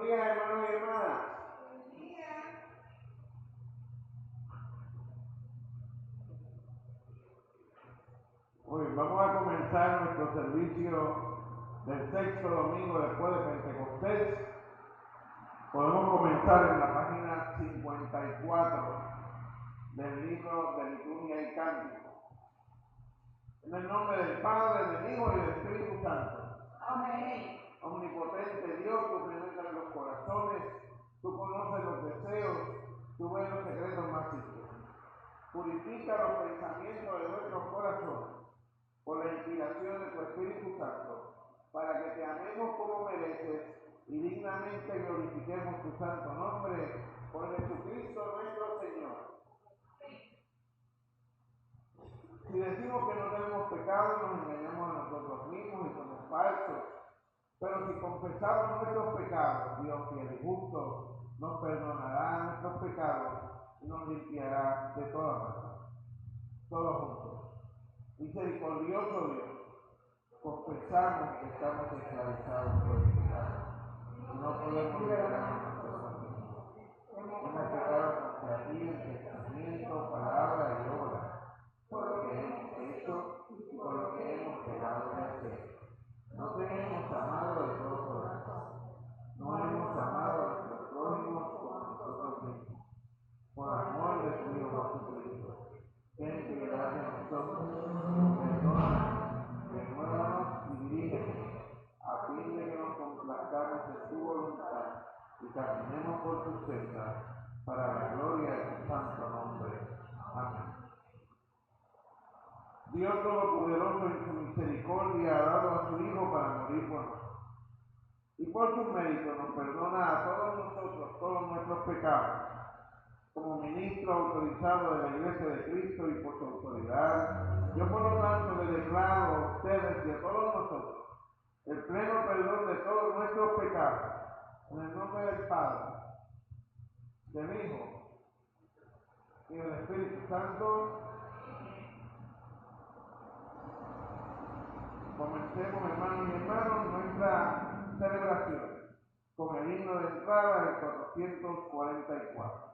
días, hermanos y hermanas. Hoy vamos a comenzar nuestro servicio del sexto domingo después de Pentecostés. Podemos comenzar en la página 54 del libro de Liturgia y Cántico. En el nombre del Padre, del Hijo y del Espíritu Santo. Amén. Omnipotente Dios, tú penetras los corazones, tú conoces los deseos, tú ves los secretos más íntimos. Purifica los pensamientos de nuestros corazones por la inspiración de tu Espíritu Santo, para que te amemos como mereces y dignamente glorifiquemos tu santo nombre por Jesucristo nuestro Señor. Si decimos que no tenemos pecado, nos engañamos a nosotros mismos y somos falsos. Pero si confesamos nuestros pecados, Dios, fiel y justo, nos perdonará nuestros pecados y nos limpiará de toda maldad. Todos juntos. Misericordioso Dios, confesamos que estamos esclavizados por el pecado y no podemos liberarnos de nosotros mismos. Hemos pecado contra ti en pensamiento, palabra y obra, por lo que hemos hecho y por lo que hemos dejado de hacer. No te hemos amado de todo corazón, no hemos amado a nuestros prójimos como nosotros mismos. Por amor de tu Hijo Jesucristo, ten piedad de nosotros, perdónanos, renuévanos y dirígenos, a fin de que nos complazcamos en tu voluntad y caminemos por tus sendas, para la gloria de tu santo nombre. Amén. Dios Todopoderoso en su misericordia ha dado a su Hijo para morir por nosotros. Y por su mérito nos perdona a todos nosotros todos nuestros pecados. Como ministro autorizado de la Iglesia de Cristo y por su autoridad, yo por lo tanto le declaro a ustedes y a todos nosotros el pleno perdón de todos nuestros pecados, en el nombre del Padre, del Hijo y del Espíritu Santo. Comencemos, hermanos y hermanas, nuestra celebración con el himno de entrada del 444.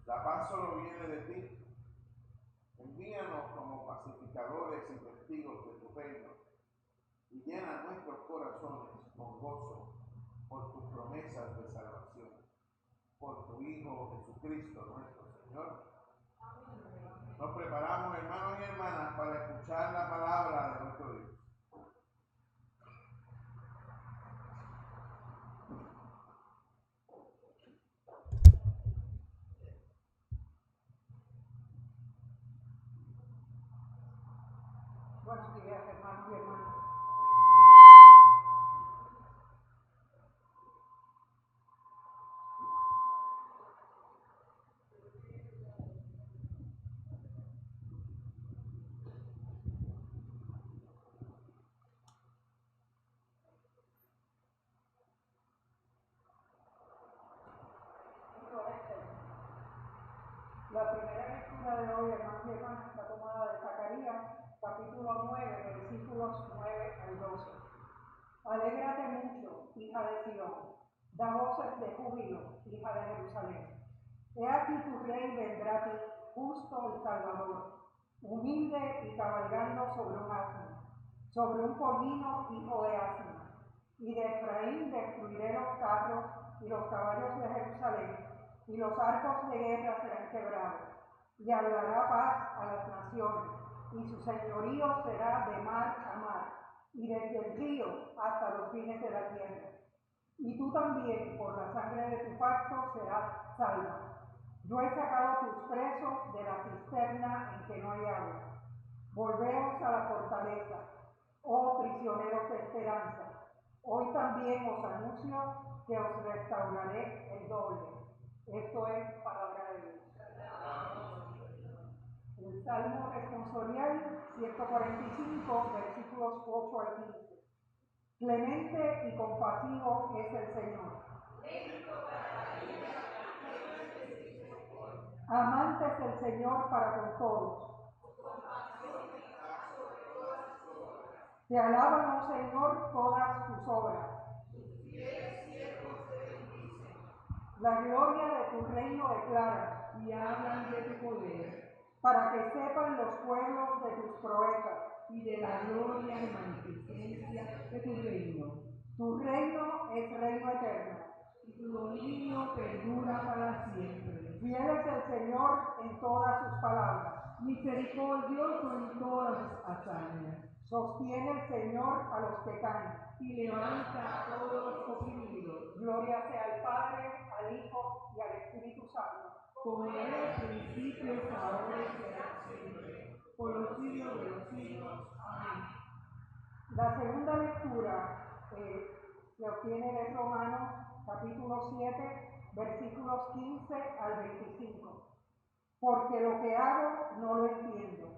La paz solo viene de ti. Envíanos como pacificadores y testigos de tu reino y llena nuestros corazones con gozo por tus promesas de salvación. Por tu Hijo Jesucristo nuestro Señor. Nos preparamos, hermanos y hermanas, para escuchar la palabra de nuestro Dios. Buenos días, hermanos y hermanas. La primera lectura de hoy, hermanos y hermanas, está tomada de Zacarías, capítulo 9, versículos 9 al 12. Alégrate mucho, hija de Sion, da voces de júbilo, hija de Jerusalén. He aquí tu rey vendrá a ti, justo y salvador, humilde y cabalgando sobre un asno, sobre un pollino hijo de asna. Y de Efraín destruiré los carros y los caballos de Jerusalén, y los arcos de guerra serán quebrados, y hablará paz a las naciones, y su señorío será de mar a mar, y desde el río hasta los fines de la tierra. Y tú también, por la sangre de tu pacto, serás salva. Yo he sacado tus presos de la cisterna en que no hay agua. Volveos a la fortaleza, oh prisioneros de esperanza. Hoy también os anuncio que os restauraré el doble. Esto es palabra de Dios. El Salmo responsorial 145, versículos 8 al 15. Clemente y compasivo es el Señor. Amante es el Señor para con todos. Te alaban, oh Señor, todas tus obras. La gloria de tu reino declara, y hablan de tu poder, para que sepan los pueblos de tus proezas, y de la gloria y magnificencia de tu reino. Tu reino es reino eterno, Y tu dominio perdura para siempre. Fiel es el Señor en todas sus palabras. Misericordioso en todas sus hazañas. Sostiene el Señor a los que caen. Y levanta a todos los oprimidos. Gloria sea al Padre, al Hijo y al Espíritu Santo. Como era al principio, ahora y será siempre. Por los siglos de los siglos. Amén. La segunda lectura se obtiene de Romanos, capítulo 7, versículos 15 al 25. Porque lo que hago no lo entiendo,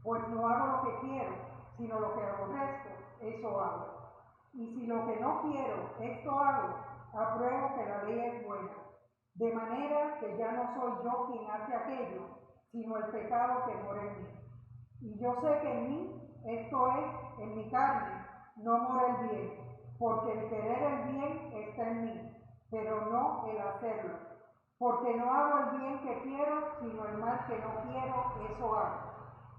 pues no hago lo que quiero, sino lo que aborrezco, eso hago. Y si lo que no quiero, esto hago, apruebo que la ley es buena. De manera que ya no soy yo quien hace aquello, sino el pecado que mora en mí. Y yo sé que en mí, esto es, en mi carne, no mora el bien, porque el querer el bien está en mí, pero no el hacerlo. Porque no hago el bien que quiero, sino el mal que no quiero, eso hago.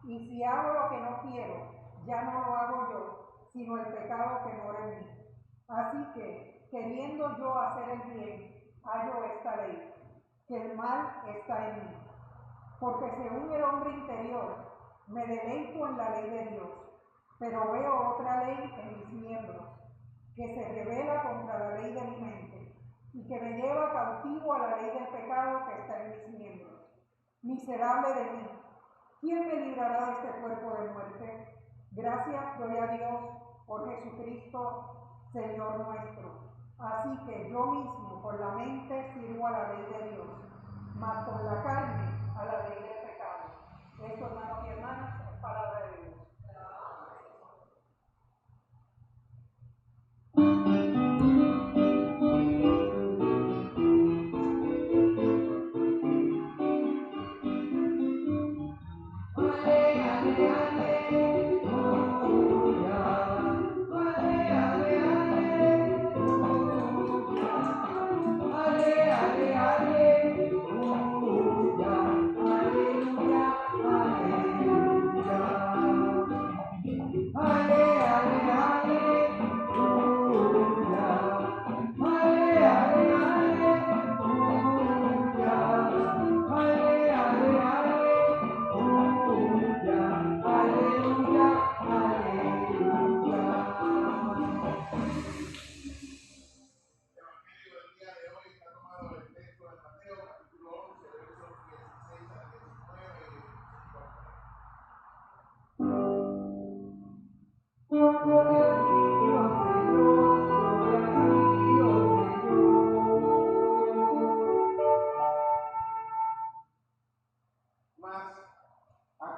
Y si hago lo que no quiero, ya no lo hago yo, sino el pecado que mora en mí. Así que, queriendo yo hacer el bien, hallo esta ley, que el mal está en mí. Porque según el hombre interior, me deleito en la ley de Dios, pero veo otra ley en mis miembros, que se revela contra la ley de mi mente, y que me lleva cautivo a la ley del pecado que está en mis miembros. Miserable de mí, ¿quién me librará de este cuerpo de muerte? Gracias doy a Dios por Jesucristo, Señor nuestro. Así que yo mismo con la mente sirvo a la ley de Dios, mas con la carne a la ley del pecado. Esto, hermanos y hermanas, es palabra de Dios.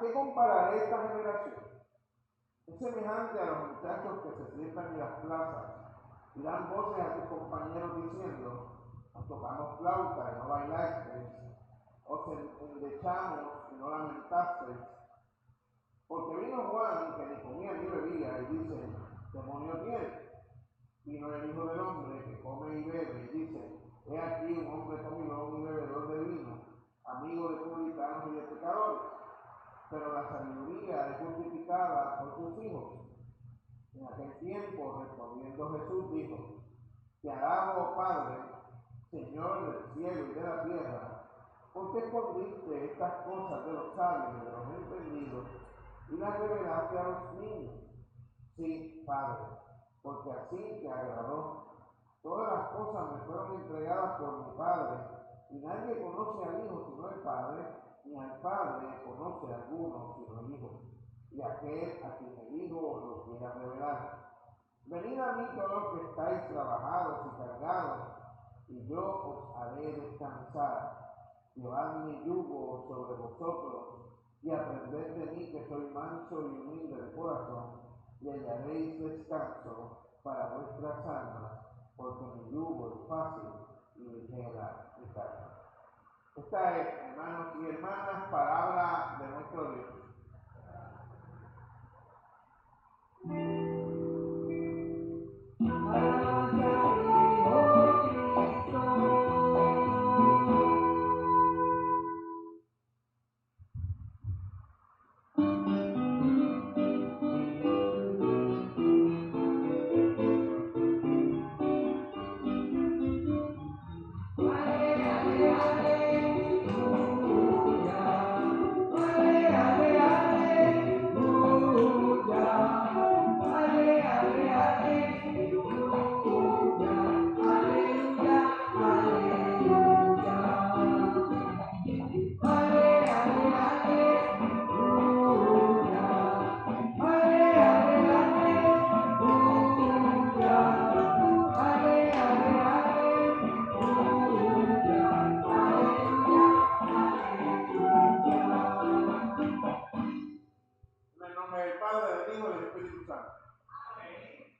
qué compararé esta generación? Es semejante a los muchachos que se sientan en las plazas y dan voces a sus compañeros diciendo: nos tocamos flauta y no bailasteis, os endechamos y no lamentasteis. Porque vino Juan, que ni comía ni bebía, y dice: demonio tiene. Vino el Hijo del Hombre, que come y bebe, y dice: he aquí un hombre comilón y bebedor de vino, amigo de publicanos y de pecadores. Pero la sabiduría es justificada por sus hijos. En aquel tiempo, respondiendo Jesús, dijo: te alabo, Padre, Señor del cielo y de la tierra, porque escondiste estas cosas de los sabios y de los entendidos y las revelaste a los niños. Sí, Padre, porque así te agradó. Todas las cosas me fueron entregadas por mi Padre, y nadie conoce al Hijo sino el Padre, ni al Padre conoce a alguno sino el Hijo, y aquel a quien el Hijo lo quiera revelar. Venid a mí todos los que estáis trabajados y cargados, y yo os haré descansar. Llevad mi yugo sobre vosotros, y aprended de mí, que soy manso y humilde de corazón, y hallaréis descanso para vuestras almas, porque mi yugo es fácil y ligera mi carga. Esta es, hermanos y hermanas, palabra de nuestro Dios.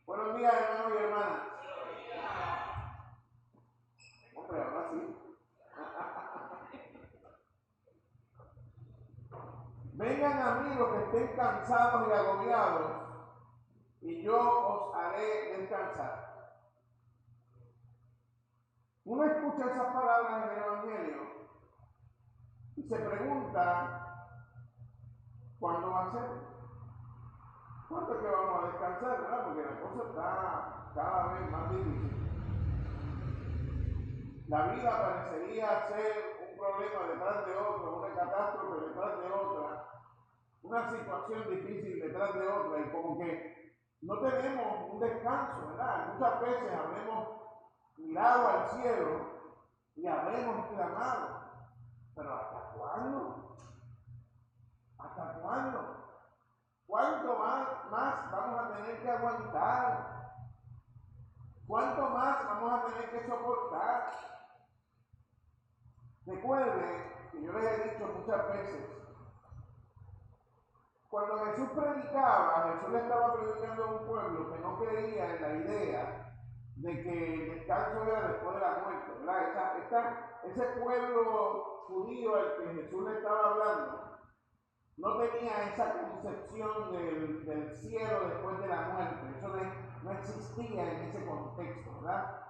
Buenos días, hermanos y hermanas. Hombre, ahora sí. Vengan a mí los que estén cansados y agobiados, y yo os haré descansar. Uno escucha esas palabras en el Evangelio y se pregunta: ¿cuándo va a ser? ¿Cuándo es que vamos a descansar, verdad? Porque la cosa está cada vez más difícil. La vida parecería ser un problema detrás de otro, una catástrofe detrás de otra, una situación difícil detrás de otra, y como que no tenemos un descanso, ¿verdad? Muchas veces habremos mirado al cielo y habremos clamado, pero ¿hasta cuándo? ¿Hasta cuándo? ¿Cuánto más vamos a tener que aguantar? ¿Cuánto más vamos a tener que soportar? Recuerde que yo les he dicho muchas veces, cuando Jesús predicaba, Jesús le estaba predicando a un pueblo que no creía en la idea de que el descanso era después de la muerte, ¿verdad? Ese pueblo judío al que Jesús le estaba hablando no tenía esa concepción del cielo después de la muerte. Eso no existía en ese contexto, ¿verdad?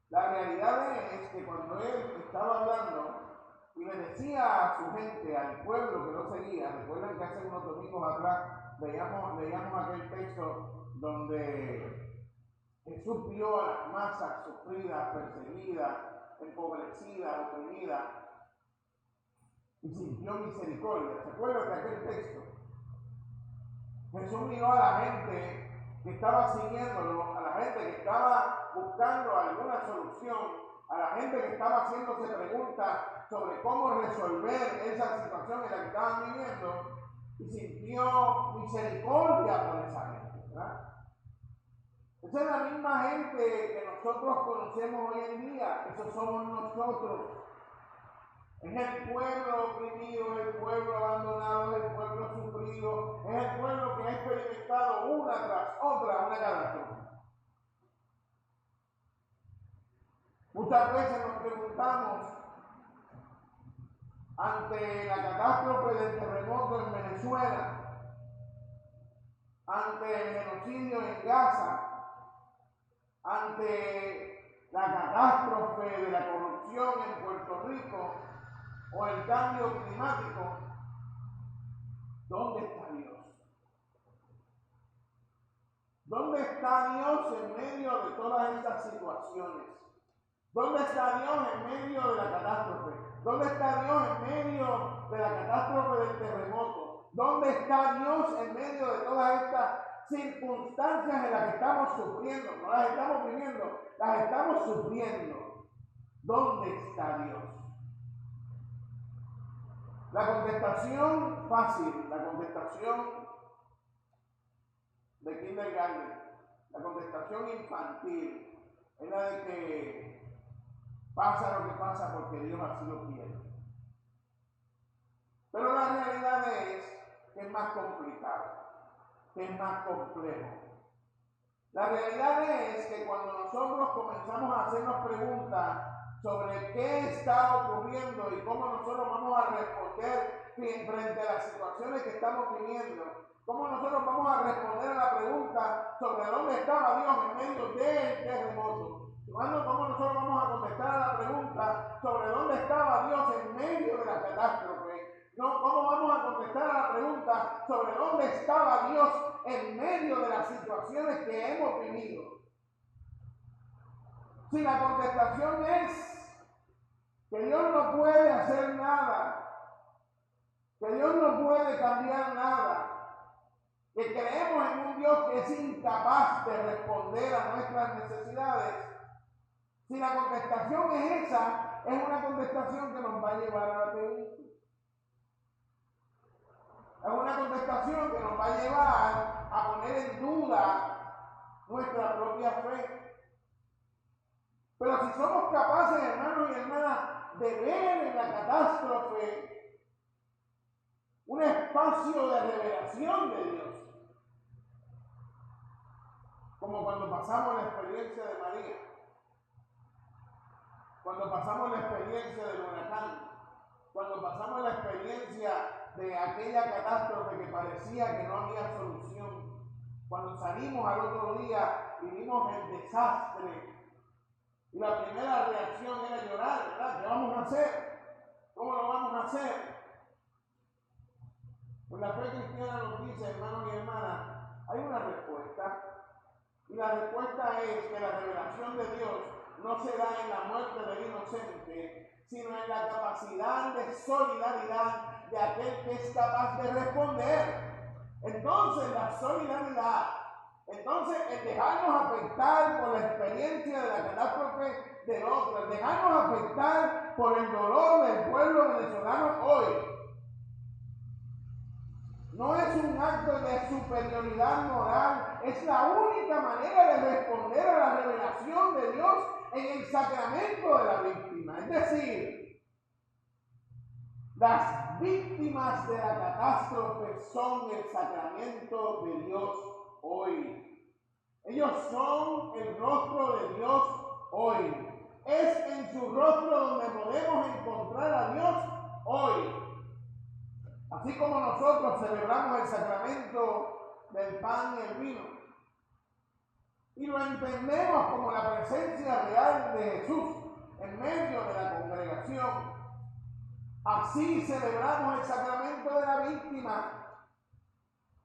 La realidad es que cuando él estaba hablando y le decía a su gente, al pueblo que lo seguía, recuerdan que hace unos domingos atrás leíamos aquel texto donde Jesús vio a las masas sufridas, perseguidas, empobrecidas, oprimidas, y sintió misericordia. ¿Se acuerdan de aquel texto? Jesús miró a la gente que estaba siguiéndolo, a la gente que estaba buscando alguna solución, a la gente que estaba haciéndose preguntas sobre cómo resolver esa situación en la que estaban viviendo, y sintió misericordia por esa gente, ¿verdad? Esa es la misma gente que nosotros conocemos hoy en día. Esos somos nosotros. Es el pueblo oprimido, es el pueblo abandonado, es el pueblo sufrido, es el pueblo que ha experimentado una tras otra una catástrofe. Muchas veces nos preguntamos, ante la catástrofe del terremoto en Venezuela, ante el genocidio en Gaza, ante la catástrofe de la corrupción en Puerto Rico o el cambio climático, ¿dónde está Dios? ¿Dónde está Dios en medio de todas estas situaciones? ¿Dónde está Dios en medio de la catástrofe? ¿Dónde está Dios en medio de la catástrofe del terremoto? ¿Dónde está Dios en medio de todas estas circunstancias en las que estamos sufriendo? No las estamos viviendo, las estamos sufriendo. ¿Dónde está Dios? La contestación fácil, la contestación de kindergarten, la contestación infantil, es la de que pasa lo que pasa porque Dios así lo quiere. Pero la realidad es que es más complicado, que es más complejo. La realidad es que cuando nosotros comenzamos a hacernos preguntas sobre qué está ocurriendo y cómo nosotros vamos a responder frente a las situaciones que estamos viviendo, cómo nosotros vamos a responder a la pregunta sobre dónde estaba Dios en medio del terremoto, cómo nosotros vamos a contestar a la pregunta sobre dónde estaba Dios en medio de la catástrofe, cómo vamos a contestar a la pregunta sobre dónde estaba Dios en medio de las situaciones que hemos vivido. Si la contestación es que Dios no puede hacer nada, que Dios no puede cambiar nada, que creemos en un Dios que es incapaz de responder a nuestras necesidades, si la contestación es esa, es una contestación que nos va a llevar a la teoría. Es una contestación que nos va a llevar a poner en duda nuestra propia fe. Pero si somos capaces, hermanos y hermanas, de ver en la catástrofe un espacio de revelación de Dios, como cuando pasamos la experiencia de María, cuando pasamos la experiencia del huracán, cuando pasamos la experiencia de aquella catástrofe que parecía que no había solución, cuando salimos al otro día y vimos el desastre, y la primera reacción era llorar, ¿verdad? ¿Qué vamos a hacer? ¿Cómo lo vamos a hacer? Pues la fe cristiana nos dice, hermanos y hermanas, hay una respuesta. Y la respuesta es que la revelación de Dios no se da en la muerte del inocente, sino en la capacidad de solidaridad de aquel que es capaz de responder. Entonces la solidaridad, el dejarnos afectar por la experiencia de la catástrofe del otro, el dejarnos afectar por el dolor del pueblo venezolano hoy, no es un acto de superioridad moral, es la única manera de responder a la revelación de Dios en el sacramento de la víctima. Es decir, las víctimas de la catástrofe son el sacramento de Dios hoy. Ellos son el rostro de Dios hoy. Es en su rostro donde podemos encontrar a Dios hoy. Así como nosotros celebramos el sacramento del pan y el vino y lo entendemos como la presencia real de Jesús en medio de la congregación, así celebramos el sacramento de la víctima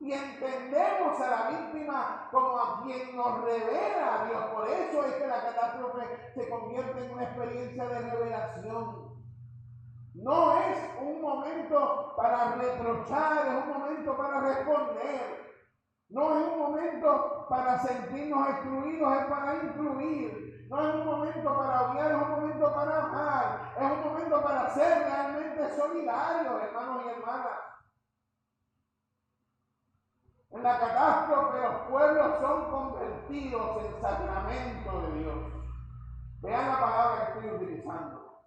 y entendemos a la víctima como a quien nos revela a Dios. Por eso es que la catástrofe se convierte en una experiencia de revelación. No es un momento para reprochar, es un momento para responder. No es un momento para sentirnos excluidos, es para incluir. No es un momento para odiar, es un momento para amar. Es un momento para ser realmente solidarios, hermanos y hermanas. En la catástrofe los pueblos son convertidos en sacramento de Dios. Vean la palabra que estoy utilizando.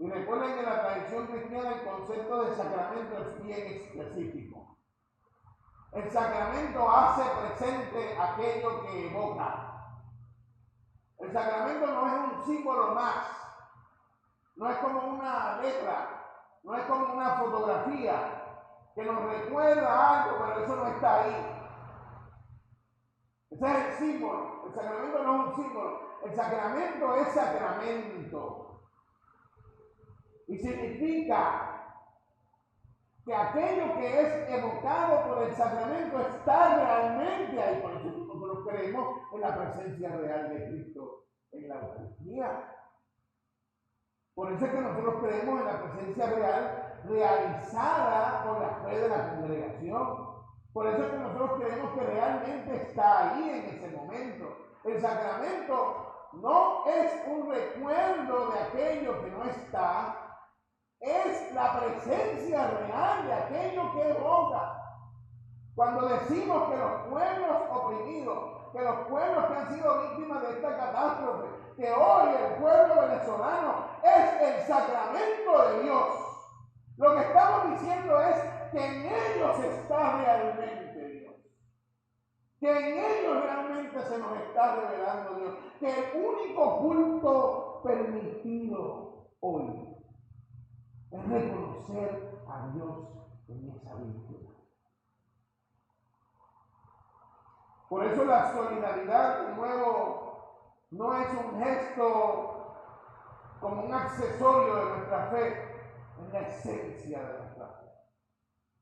Y recuerden que en la tradición cristiana el concepto de sacramento es bien específico. El sacramento hace presente aquello que evoca. El sacramento no es un símbolo más, no es como una letra, no es como una fotografía que nos recuerda algo, pero eso no está ahí. Ese es el símbolo. El sacramento no es un símbolo. El sacramento es sacramento. Y significa que aquello que es evocado por el sacramento está realmente ahí. Por eso nosotros creemos en la presencia real de Cristo en la Eucaristía. Por eso es que nosotros creemos en la presencia real realizada por la fe de la congregación. Por eso es que nosotros creemos que realmente está ahí en ese momento. El sacramento no es un recuerdo de aquello que no está, es la presencia real de aquello que evoca. Cuando decimos que los pueblos oprimidos, que los pueblos que han sido víctimas de esta catástrofe, que hoy el pueblo venezolano es el sacramento de Dios, lo que estamos diciendo es que en ellos está realmente Dios, que en ellos realmente se nos está revelando Dios, que el único culto permitido hoy es reconocer a Dios en esa virtud. Por eso la solidaridad, de nuevo, no es un gesto como un accesorio de nuestra fe, es la esencia de nuestra fe.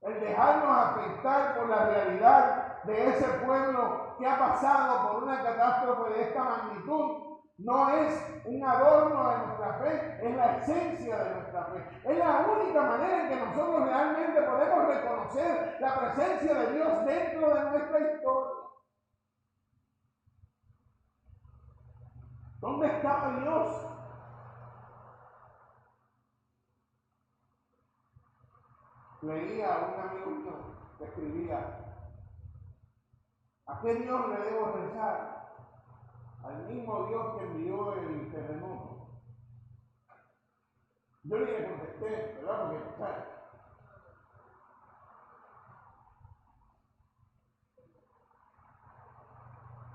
El dejarnos afectar por la realidad de ese pueblo que ha pasado por una catástrofe de esta magnitud no es un adorno de nuestra fe, es la esencia de nuestra fe. Es la única manera en que nosotros realmente podemos reconocer la presencia de Dios dentro de nuestra historia. ¿Dónde estaba Dios? Leía a un amigo mío que escribía: ¿a qué Dios le debo rezar? Al mismo Dios que envió el terremoto. Yo le contesté, ¿verdad?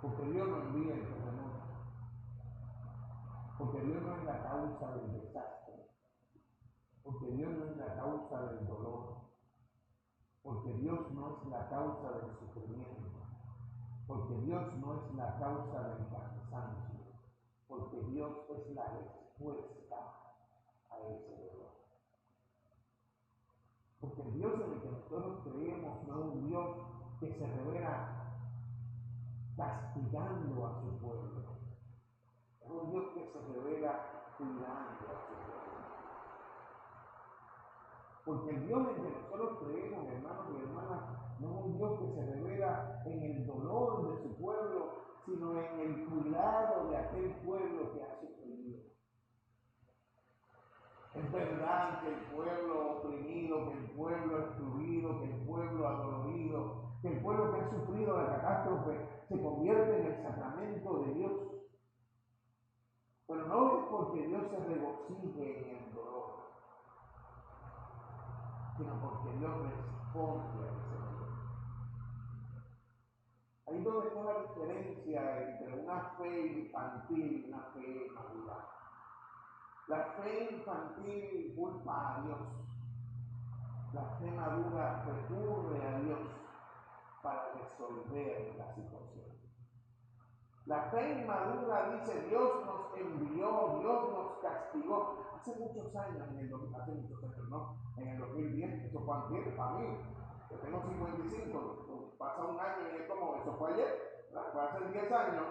Porque Dios no envía el terremoto. Porque Dios no es la causa del desastre. Porque Dios no es la causa del dolor. Porque Dios no es la causa del sufrimiento. Porque Dios no es la causa del cansancio. Porque Dios es la respuesta a ese dolor. Porque el Dios en el que nosotros creemos no es un Dios que se revela castigando a su pueblo. Es un Dios que se revela cuidando a su pueblo. Porque el Dios en el que nosotros creemos, hermanos y hermanas, no es un Dios que se revela en el dolor de su pueblo, sino en el cuidado de aquel pueblo que ha sufrido. Es verdad que el pueblo oprimido, que el pueblo excluido, que el pueblo adolorido, que el pueblo que ha sufrido la catástrofe se convierte en el sacramento de Dios. Pero no es porque Dios se regocije en el dolor, sino porque Dios responde a ese dolor. Ahí es donde está la diferencia entre una fe infantil y una fe madura. La fe infantil culpa a Dios. La fe madura recurre a Dios para resolver la situación. La fe inmadura dice: Dios nos envió, Dios nos castigó. Hace muchos años, ¿no? En el 2010, eso fue antes, para mí, yo tengo 55, pasa un año y es como, eso fue ayer, ¿verdad? Fue hace 10 años,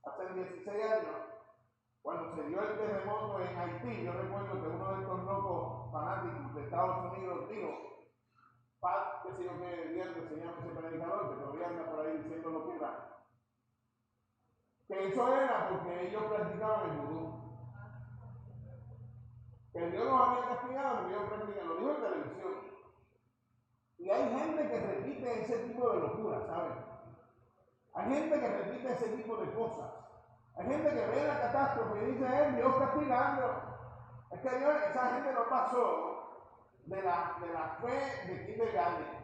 hace 16 años, cuando se dio el terremoto en Haití. Yo recuerdo que uno de estos locos fanáticos de Estados Unidos dijo: Pat, que sé yo qué día que se llama ese predicador, que todavía anda por ahí diciendo lo que era, que eso era porque ellos practicaban el vudú. Que Dios los había castigado porque ellos practicaban, lo dijo en televisión. Y hay gente que repite ese tipo de locura, ¿saben? Hay gente que repite ese tipo de cosas. Hay gente que ve la catástrofe y dice: Dios castigando, Es que Dios, esa gente no pasó de la fe de kindergarten.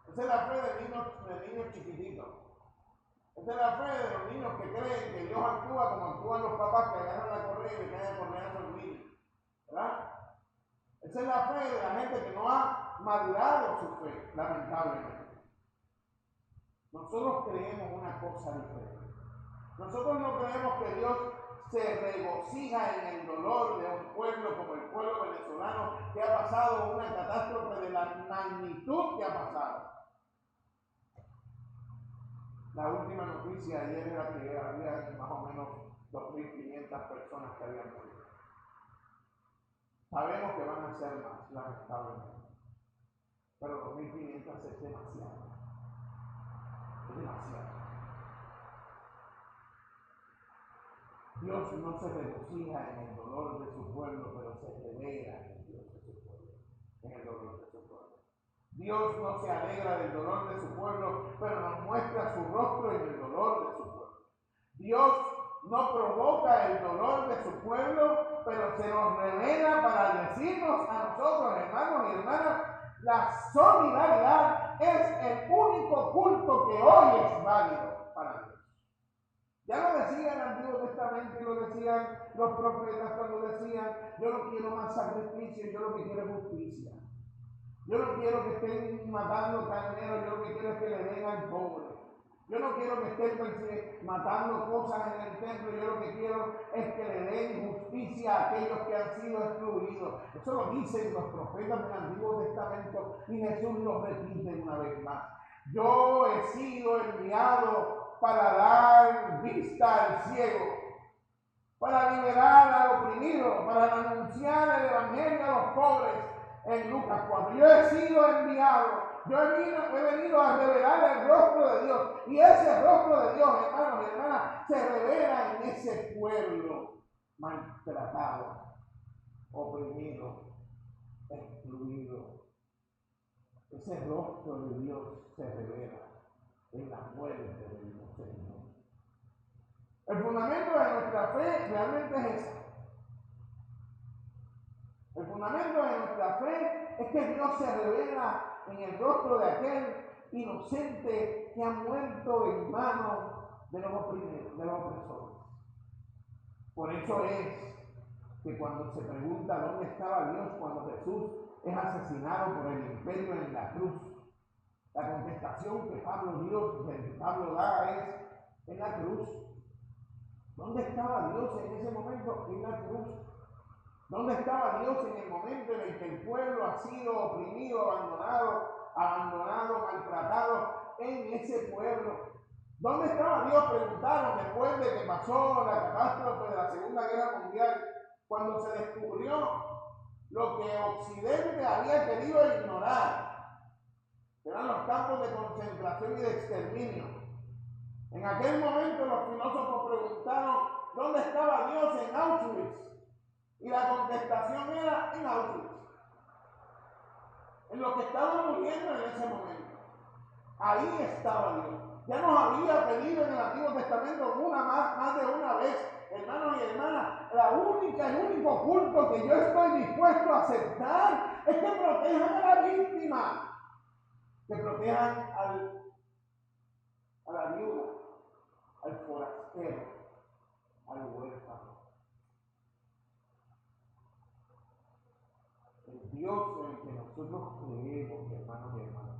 Esa es la fe de niños chiquititos. Esa es la fe de los niños que creen que Dios actúa como actúan los papás que agarran la correa y le caen a correr a los niños. ¿Verdad? Esa es la fe de la gente que no ha madurado su fe, lamentablemente. Nosotros creemos una cosa diferente. Nosotros no creemos que Dios se regocija en el dolor de un pueblo como el pueblo venezolano que ha pasado una catástrofe de la magnitud que ha pasado. La última noticia ayer era que había más o menos 2.500 personas que habían muerto. Sabemos que van a ser más, lamentablemente. Pero 2.500 es demasiado. Es demasiado. Dios no se regocija en el dolor de su pueblo, pero se revela en el Dios de su pueblo, en el dolor de su pueblo. Dios no se alegra del dolor de su pueblo, pero nos muestra su rostro en el dolor de su pueblo. Dios no provoca el dolor de su pueblo, pero se nos revela para decirnos a nosotros, hermanos y hermanas, la solidaridad es el único culto que hoy es válido para Dios. Ya lo decía el Antiguo Testamento y lo decían los profetas cuando decían: yo no quiero más sacrificio, yo lo que quiero es justicia. Yo no quiero que estén matando carneros, yo lo que quiero es que le den al pobre. Yo no quiero que estén matando cosas en el templo, yo lo que quiero es que le den justicia a aquellos que han sido excluidos. Eso lo dicen los profetas del Antiguo Testamento y Jesús lo repite una vez más. Yo he sido enviado para dar vista al ciego, para liberar al oprimido, para anunciar el evangelio a los pobres. En Lucas 4, yo he sido enviado, yo he venido a revelar el rostro de Dios, y ese rostro de Dios, hermanos y hermanas, se revela en ese pueblo maltratado, oprimido, excluido. Ese rostro de Dios se revela en la muerte del Señor. El fundamento de nuestra fe realmente es ese. El fundamento de nuestra fe es que Dios se revela en el rostro de aquel inocente que ha muerto en manos de los oprimidos, de los opresores. Por eso es que cuando se pregunta dónde estaba Dios cuando Jesús es asesinado por el imperio en la cruz, la contestación que Pablo da es: en la cruz. ¿Dónde estaba Dios en ese momento? En la cruz. ¿Dónde estaba Dios en el momento en el que el pueblo ha sido oprimido, abandonado, maltratado? En ese pueblo. ¿Dónde estaba Dios? Preguntaron después de que pasó la catástrofe de la Segunda Guerra Mundial, cuando se descubrió lo que Occidente había querido ignorar, que eran los campos de concentración y de exterminio. En aquel momento los filósofos preguntaron: ¿dónde estaba Dios? En Auschwitz. Y la contestación era: en Auschwitz. En lo que estaban muriendo en ese momento. Ahí estaba Dios. Ya nos había pedido en el Antiguo Testamento más de una vez, hermanos y hermanas, el único culto que yo estoy dispuesto a aceptar es que protejan a la víctima, que protejan a la viuda, al forastero, al huérfano. El Dios en el que nosotros creemos, hermanos y hermanas,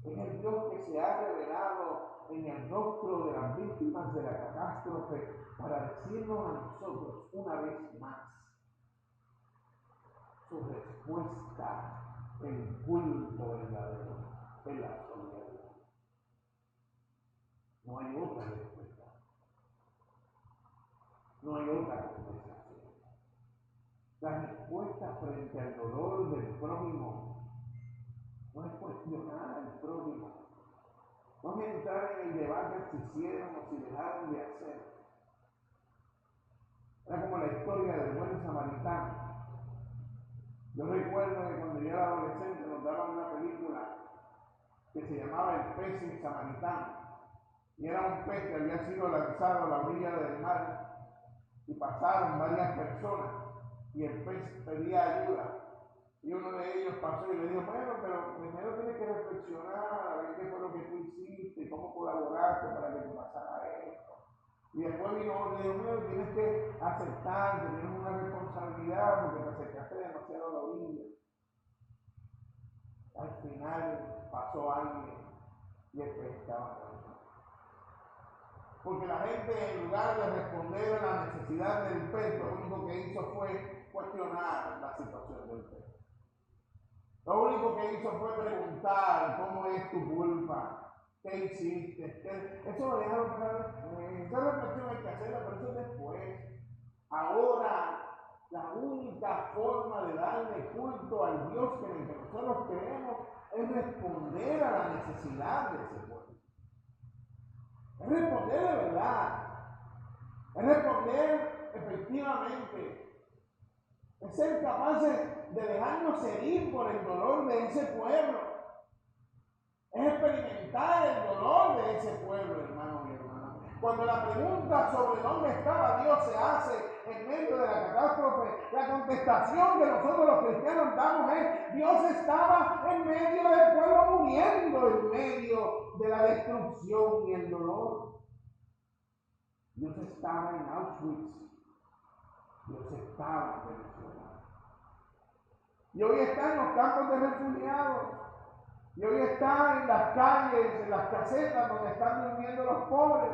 es el Dios que se ha revelado en el rostro de las víctimas de la catástrofe para decirnos a nosotros una vez más su respuesta, el culto verdadero, en la solidaridad. No hay otra respuesta. No hay otra contestación. La respuesta frente al dolor del prójimo no es cuestionar al prójimo, no es entrar en el debate si hicieron o si dejaron de hacer. Era como la historia del buen samaritano. Yo recuerdo que cuando yo era adolescente nos daban una película que se llamaba El pez samaritano, y era un pez que había sido lanzado a la orilla del mar y pasaron varias personas y el pez pedía ayuda. Y uno de ellos pasó y le dijo, bueno, pero primero tienes que reflexionar a ver qué fue lo que tú hiciste y cómo colaboraste para que te pasara esto. Y después vino otro y le dijo, bueno, tienes que aceptar que tienes una responsabilidad porque te acercaste demasiado a la orilla. Al final pasó alguien y el pez estaba muerto. Porque la gente, en lugar de responder a la necesidad del pez, lo único que hizo fue cuestionar la situación del pez. Lo único que hizo fue preguntar cómo es tu culpa, qué hiciste. Eso lo dejaron para esa reflexión hay que hacerla, pero eso después. Ahora, la única forma de darle culto al Dios en el que nosotros creemos es responder a la necesidad de ese pueblo. Es responder de verdad. Es responder efectivamente. Es ser capaces de dejarnos herir por el dolor de ese pueblo. Es experimentar el dolor de ese pueblo, hermanos y hermanas. Cuando la pregunta sobre dónde estaba Dios se hace en medio de la catástrofe, la contestación que nosotros los cristianos damos es: Dios estaba en medio del pueblo muriendo, en medio de la destrucción y el dolor. Dios estaba en Auschwitz. Dios estaba en Venezuela. Y hoy está en los campos de refugiados. Y hoy está en las calles, en las casetas donde están durmiendo los pobres.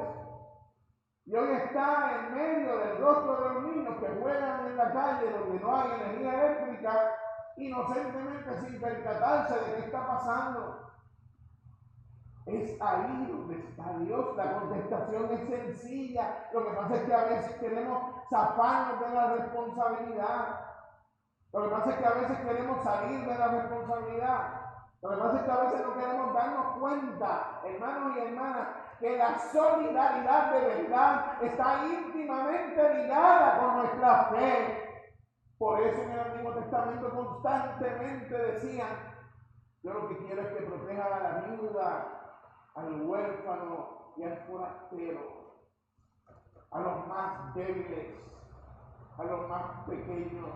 Y hoy está en medio del rostro de los niños que juegan en la calle donde no hay energía eléctrica, inocentemente sin percatarse de qué está pasando. Es ahí donde está Dios. La contestación es sencilla. Lo que pasa es que a veces queremos zafarnos de la responsabilidad. Lo que pasa es que a veces queremos salir de la responsabilidad. Lo que pasa es que a veces no queremos darnos cuenta, hermanos y hermanas, que la solidaridad de verdad está íntimamente ligada con nuestra fe. Por eso en el Antiguo Testamento constantemente decían: yo lo que quiero es que proteja a la viuda, al huérfano y al forastero, a los más débiles, a los más pequeños,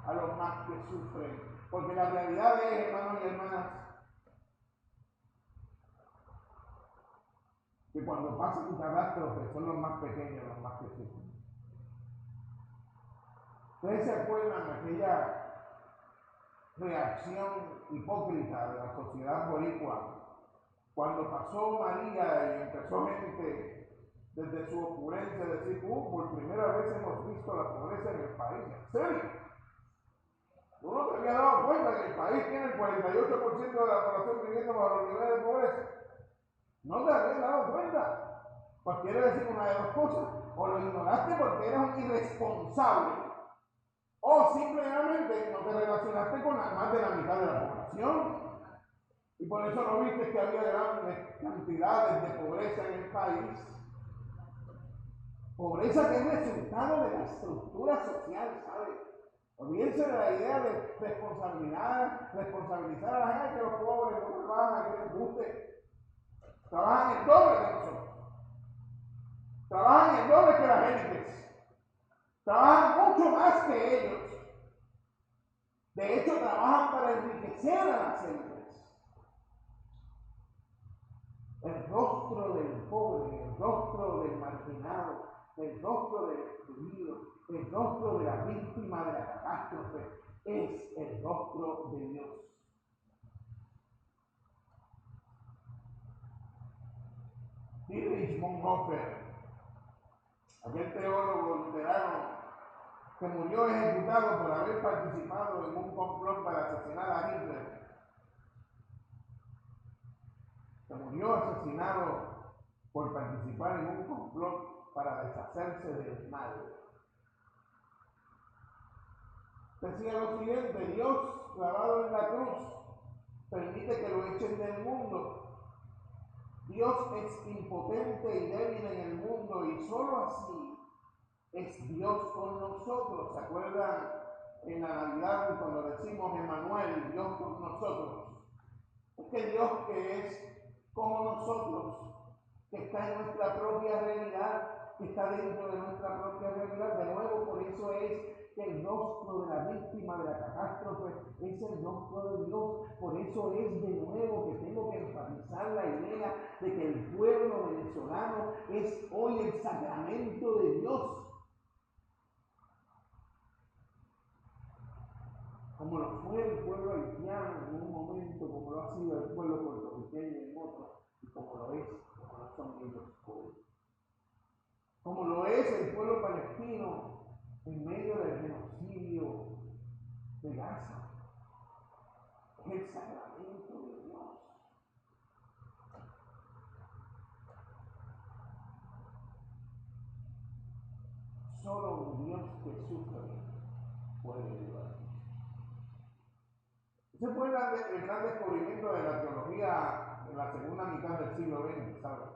a los más que sufren. Porque la realidad es, hermanos y hermanas, que cuando pasa un catástrofe son los más pequeños los más que sufren. ¿Ustedes se acuerdan de aquella reacción hipócrita de la sociedad boricua cuando pasó María y empezó gente desde su opulencia a decir: por primera vez hemos visto la pobreza en el país? ¿En serio? ¿Tú no te habías dado cuenta que el país tiene el 48% de la población viviendo bajo los niveles de pobreza? ¿No te habías dado cuenta? Pues quiere decir una de dos cosas: o lo ignoraste porque eras un irresponsable, o simplemente no te relacionaste con más de la mitad de la población. Y por eso no viste que había grandes cantidades de pobreza en el país. Pobreza que es resultado de la estructura social, ¿sabes? Olvídense de la idea de responsabilizar a la gente, que los pobres no trabajan, que les guste. Trabajan el doble que nosotros. Trabajan el doble que las élites. Trabajan mucho más que ellos. De hecho, trabajan para enriquecer a las élites. El rostro del pobre, el rostro del marginado, el rostro del excluido, el rostro de la víctima de la catástrofe es el rostro de Dios. Dietrich Bonhoeffer, aquel teólogo luterano que murió ejecutado por haber participado en un complot para asesinar a Hitler, que murió asesinado por participar en un complot para deshacerse del mal, decía lo siguiente: Dios, clavado en la cruz, permite que lo echen del mundo. Dios es impotente y débil en el mundo, y solo así es Dios con nosotros. ¿Se acuerdan en la Navidad cuando decimos Emmanuel, Dios con nosotros? Es que Dios, que es como nosotros, que está en nuestra propia realidad, que está dentro de nuestra propia realidad. De nuevo, por eso es que el rostro de la víctima de la catástrofe es el rostro de Dios. Por eso es de nuevo que tengo que enfatizar la idea de que el pueblo venezolano es hoy el sacramento de Dios. Como lo fue el pueblo haitiano en un momento, como lo ha sido el pueblo puertorriqueño en otro, y como lo es, como lo son ellos hoy. Como lo es el pueblo palestino en medio del genocidio de Gaza. Es el sacramento de Dios. Solo un Dios que sufre puede ayudar. Ese fue el gran descubrimiento de la teología en la segunda mitad del siglo XX, ¿sabes?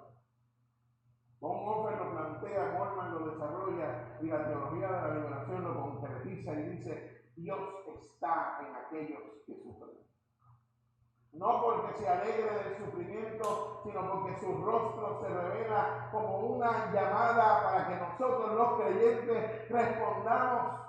Bonhoeffer lo plantea, Moltmann lo desarrolla y la teología de la liberación lo concretiza y dice: Dios está en aquellos que sufren. No porque se alegre del sufrimiento, sino porque su rostro se revela como una llamada para que nosotros los creyentes respondamos,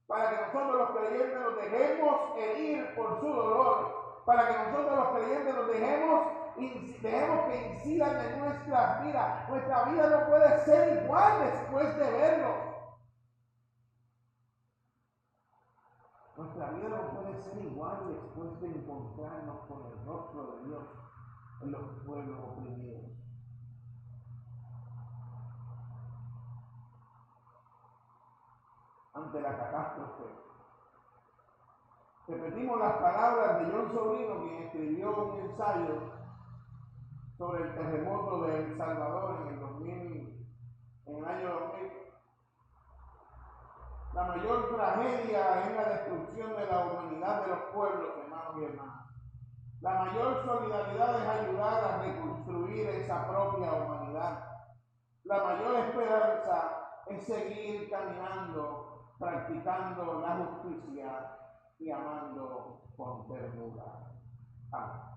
para que nosotros los creyentes nos dejemos herir por su dolor, para que nosotros los creyentes nos dejemos que incidan en nuestras vidas. Nuestra vida no puede ser igual después de verlo. Nuestra vida no puede ser igual después de encontrarnos con el rostro de Dios en los pueblos oprimidos. Ante la catástrofe. Repetimos las palabras de John Sobrino, quien escribió un ensayo sobre el terremoto de El Salvador en el año 2000. La mayor tragedia es la destrucción de la humanidad de los pueblos, hermanos y hermanas. La mayor solidaridad es ayudar a reconstruir esa propia humanidad. La mayor esperanza es seguir caminando, practicando la justicia y amando con ternura. Amén.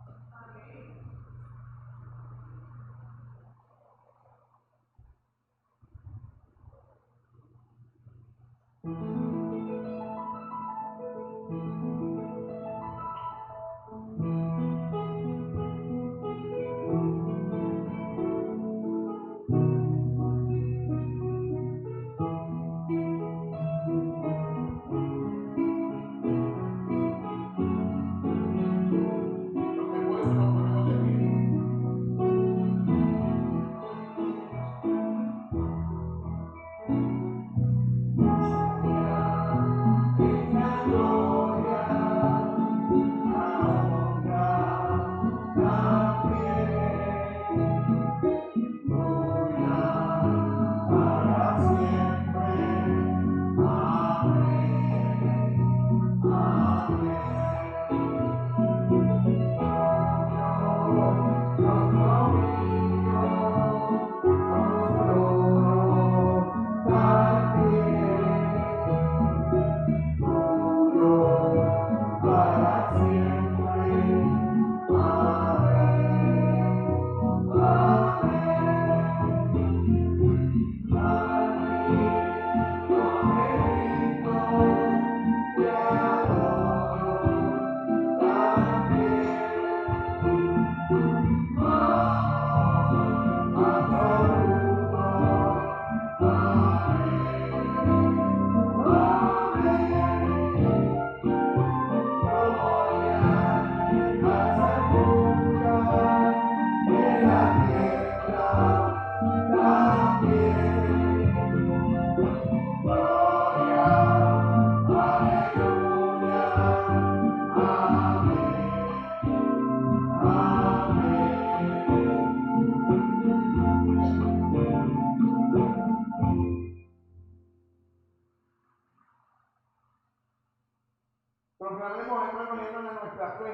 Proclamemos, hermanos y hermanas, nuestra fe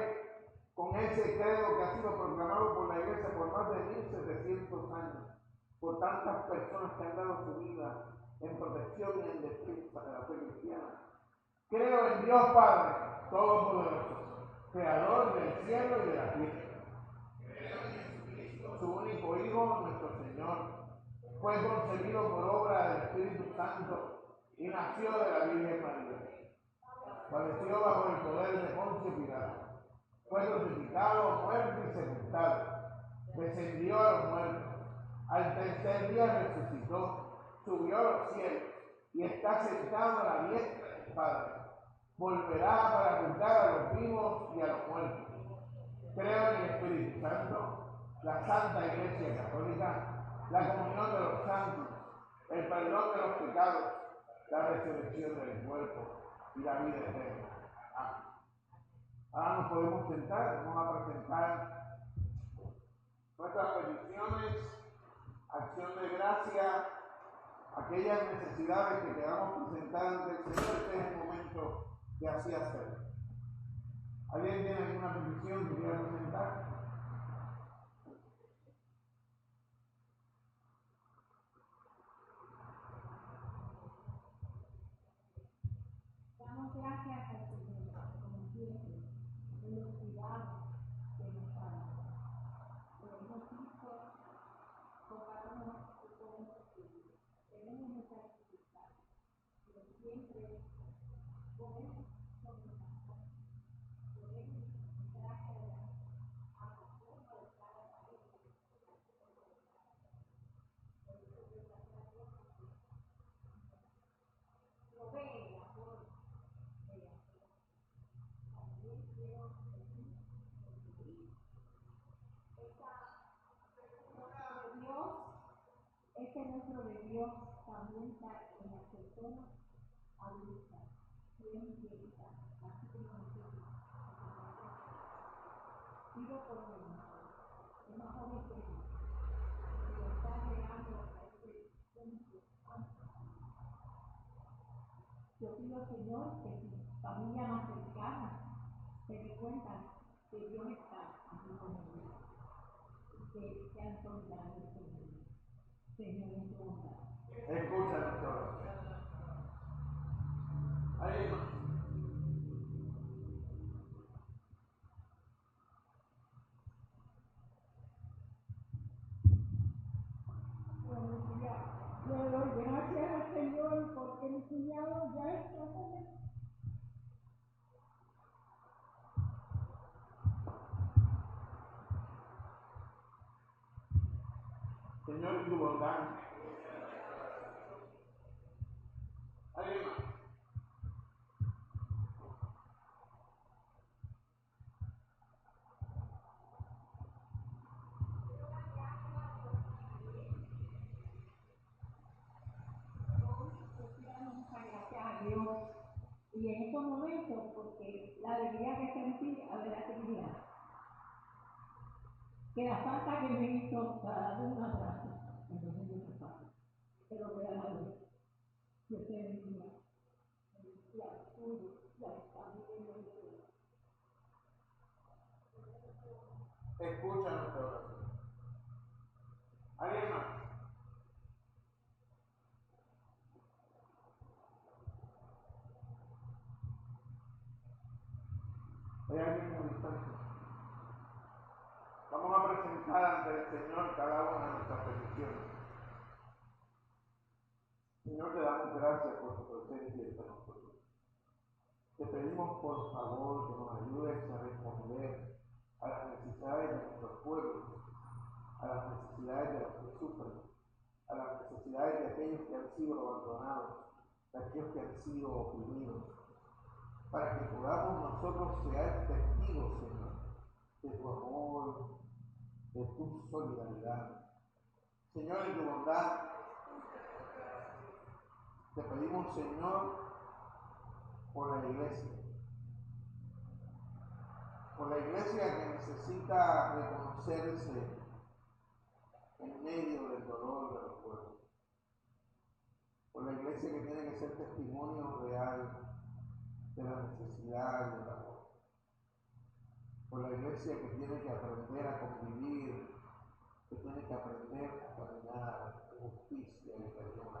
con ese credo que ha sido proclamado por la Iglesia por más de 1700 años, por tantas personas que han dado su vida en protección y en defensa de la fe cristiana. Creo en Dios Padre Todopoderoso, Creador del cielo y de la tierra. Creo en Jesucristo, su único Hijo, nuestro Señor, Fue concebido por obra del Espíritu Santo y nació de la Virgen María. Padeció bajo el poder de Poncio Pilato. Fue crucificado, muerto y sepultado. Descendió a los muertos. Al tercer día resucitó, subió a los cielos y está sentado a la diestra del Padre. Volverá para juzgar a los vivos y a los muertos. Creo en el Espíritu Santo, la Santa Iglesia Católica, la comunión de los santos, el perdón de los pecados, la resurrección del cuerpo y la vida eterna. Amén. Ahora nos podemos sentar, vamos a presentar nuestras peticiones, acción de gracia, aquellas necesidades que queramos presentar ante el Señor. Este es el momento de así hacerlo. ¿Alguien tiene alguna petición que quiera presentar? Damos gracias al Señor, como siempre, por los cuidados que nos da. Lo hemos visto, comparamos que podemos vivir. Tenemos muchas dificultades, pero siempre podemos sobrepasar. Podemos gracias a la forma de cada país. Por eso yo gracias a Dios lo ve la forma de hacer. También quiero decir, este nuestro de Dios también está en las personas adultas, bien viejitas, así como nosotros. Pido por mi madre, es más joven que yo, que lo está llegando a este punto. Yo pido, Señor, que su familia más cercana se dé cuenta que Dios está aquí con ellos y que sean solidarios con ellos. Señor, en tu bondad. Escucha nuestra oración. ¿Alguien más? Buenos días. Le doy gracias al Señor porque mi cuñado ya está con él. Señor, en tu bondad. ¿Alguien más? Gracias a Dios. Y en estos momentos, porque la alegría que sentí, a ver, actividad. Que la falta que me hizo para darle un abrazo, entonces yo me paso. Pero voy a la luz. Yo te bendiga. Y al tuyo, y a la familia de Dios. Escucha nuestra oración. ¿Alguien más? ¿Hay alguien en distancia? Vamos a presentar ante el Señor cada una de nuestras peticiones. Señor, te damos gracias por tu presencia entre nosotros. Te pedimos por favor que nos ayudes a responder a las necesidades de nuestros pueblos, a las necesidades de los que sufren, a las necesidades de aquellos que han sido abandonados, de aquellos que han sido oprimidos, para que podamos nosotros ser testigos, Señor, de tu amor, de tu solidaridad. Señor, en tu bondad, te pedimos, Señor, por la iglesia que necesita reconocerse en medio del dolor de los pueblos, por la iglesia que tiene que ser testimonio real de la necesidad y del amor, por la iglesia que tiene que aprender a convivir, que tiene que aprender a caminar en justicia y perdón.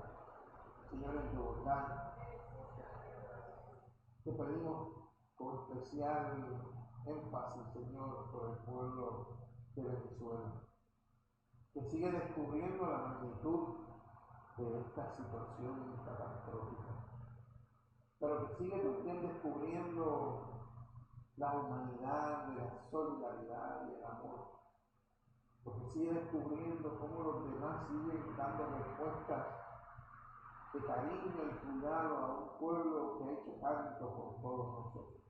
Señor, en tu bondad, te pedimos con especial énfasis, Señor, por el pueblo de Venezuela, que sigue descubriendo la magnitud de esta situación catastrófica, pero que sigue también descubriendo la humanidad de la solidaridad y el amor, porque sigue descubriendo cómo los demás siguen dando respuestas de cariño y cuidado a un pueblo que ha hecho tanto por todos nosotros.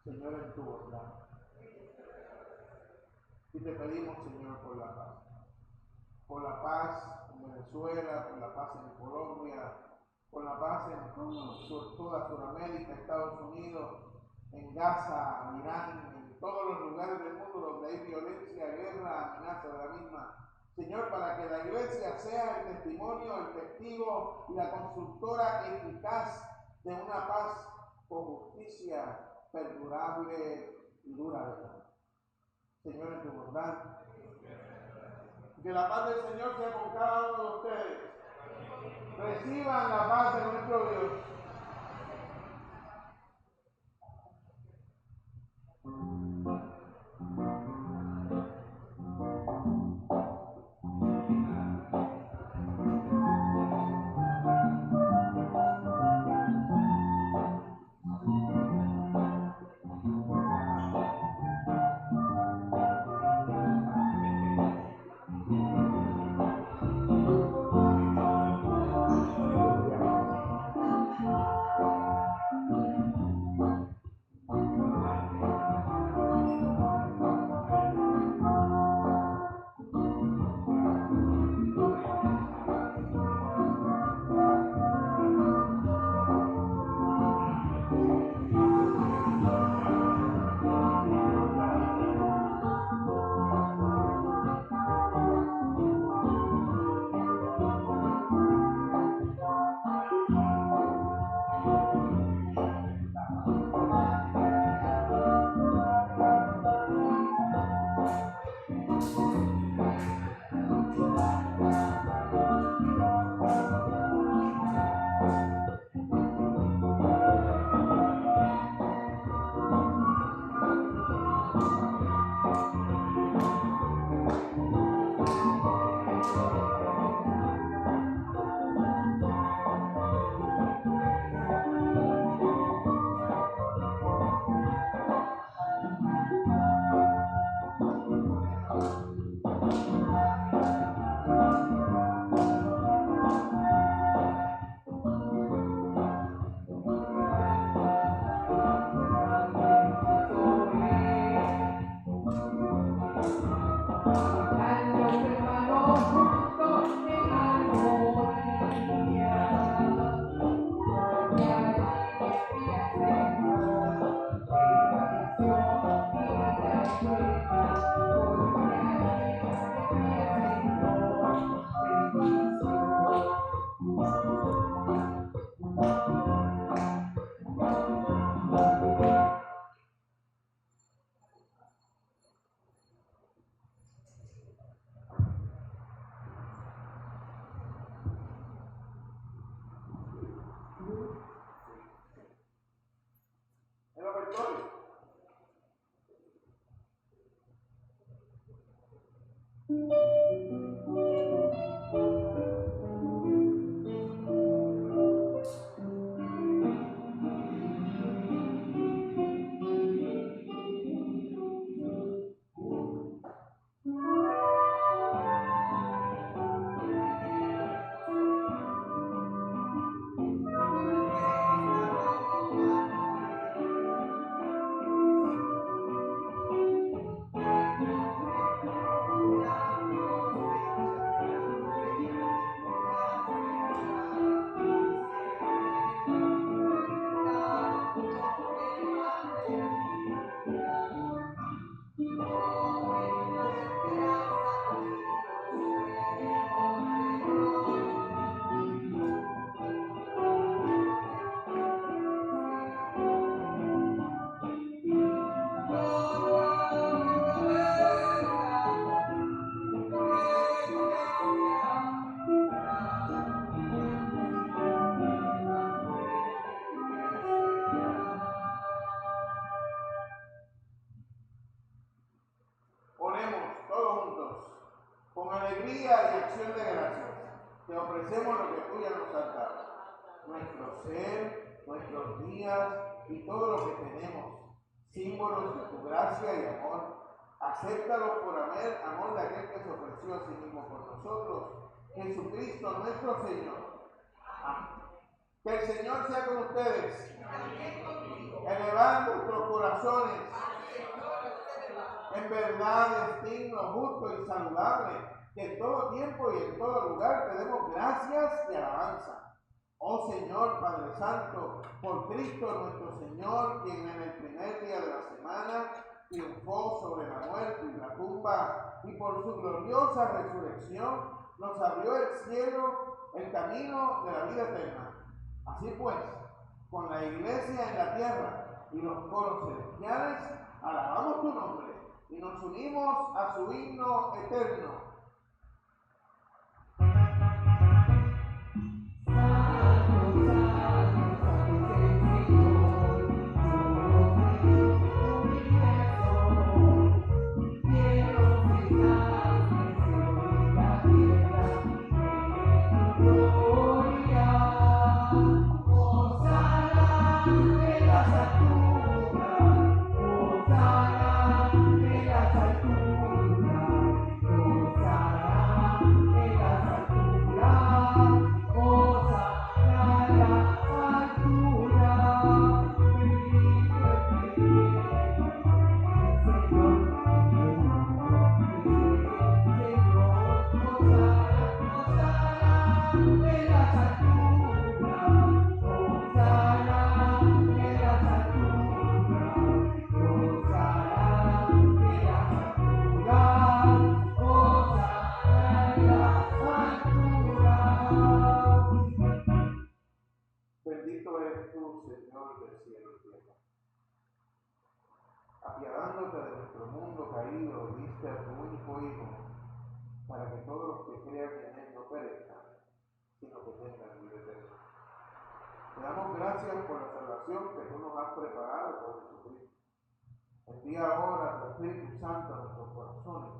Señor, en tu bondad. Y te pedimos, Señor, por la paz en Venezuela, por la paz en Colombia, por la paz en toda Sudamérica, Estados Unidos, en Gaza, Irán, en todos los lugares del mundo donde hay violencia, guerra, amenaza de la misma. Señor, para que la iglesia sea el testimonio, el testigo y la constructora eficaz de una paz con justicia perdurable y duradera. Señor, en tu bondad. Que la paz del Señor sea con cada uno de ustedes. Reciban la paz de nuestro Dios. lo que tenemos, símbolos de tu gracia y amor. Acéptalo por amor de aquel que se ofreció a sí mismo por nosotros, Jesucristo nuestro Señor. Amén. Que el Señor sea con ustedes. Elevad vuestros corazones. En verdad es digno, justo y saludable que en todo tiempo y en todo lugar te demos gracias y alabanza. Oh Señor Padre Santo, por Cristo nuestro Señor, quien en el primer día de la semana triunfó sobre la muerte y la tumba, y por su gloriosa resurrección nos abrió el cielo, el camino de la vida eterna. Así pues, con la iglesia en la tierra y los coros celestiales, alabamos tu nombre y nos unimos a su himno eterno. Bendito eres tú, Señor del cielo y tierra. Apiadándote de nuestro mundo caído, diste a tu único Hijo, para que todos los que crean en él no perezcan, sino que tengan vida eterna. Te damos gracias por la salvación que tú nos has preparado por Jesucristo. Envía ahora tu Espíritu Santo a nuestros corazones,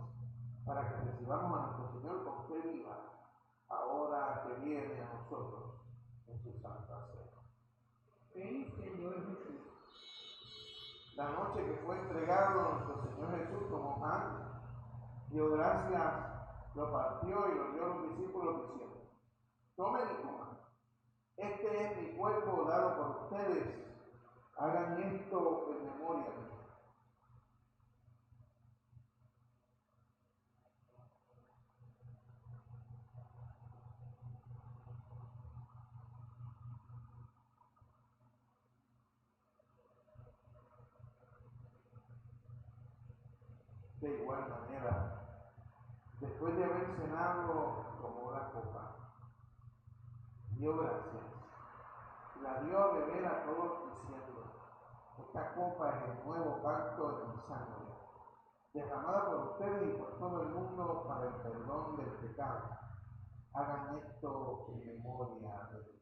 para que recibamos a nuestro Señor con fe viva, ahora que viene a nosotros en su santa cena. Ven, Señor Jesús. La noche que fue entregado a nuestro Señor Jesús como pan, dio gracias, lo partió y lo dio a los discípulos diciendo: tomen y coman. Este es mi cuerpo dado por ustedes. Hagan esto en memoria mía. De igual manera, después de haber cenado, tomó la copa, dio gracias, la dio a beber a todos diciendo: esta copa es el nuevo pacto en mi sangre, derramada por ustedes y por todo el mundo para el perdón del pecado. Hagan esto en memoria de mí.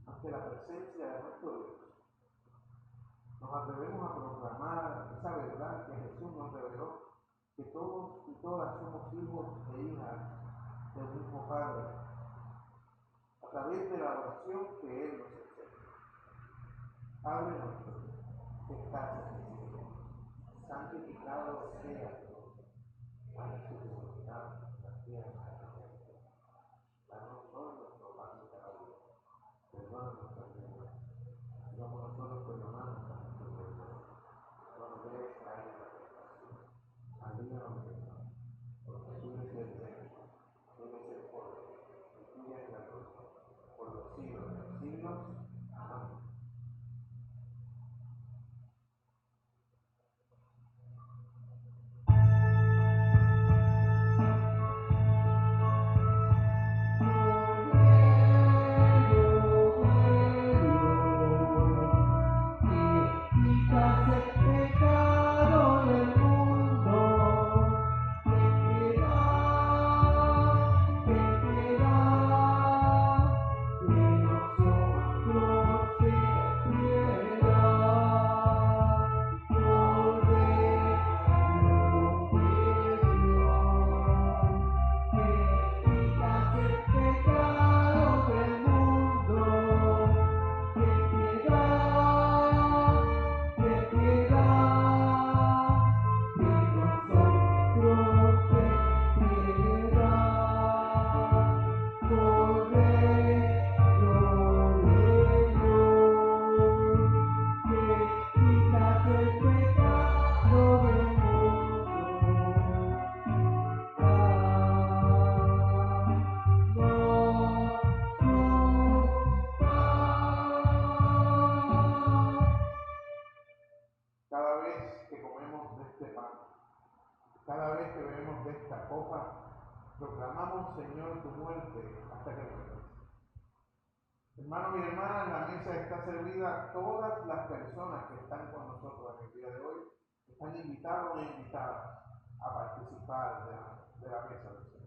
Ante la presencia de nuestro Dios, nos atrevemos a proclamar esa verdad que Jesús nos reveló, que todos y todas somos hijos e hijas del mismo Padre, a través de la oración que Él nos enseña. Padre nuestro, que estás en el cielo, santificado sea tu nombre. Hágase tu voluntad en la tierra como en el cielo. Danos hoy nuestro pan de cada día. Perdona nuestras deudas, como nosotros perdonamos a nuestros deudores. No nos dejes caer en la tentación, líbranos del mal, porque tuyo es el reino, tuyo es el poder, y tuya es la gloria, por los siglos de los siglos. Amén. esperamos, Señor, tu muerte hasta que regreses. Hermanos y hermanas, la mesa está servida. Todas las personas que están con nosotros en el día de hoy están invitados e invitadas a participar de la mesa del Señor.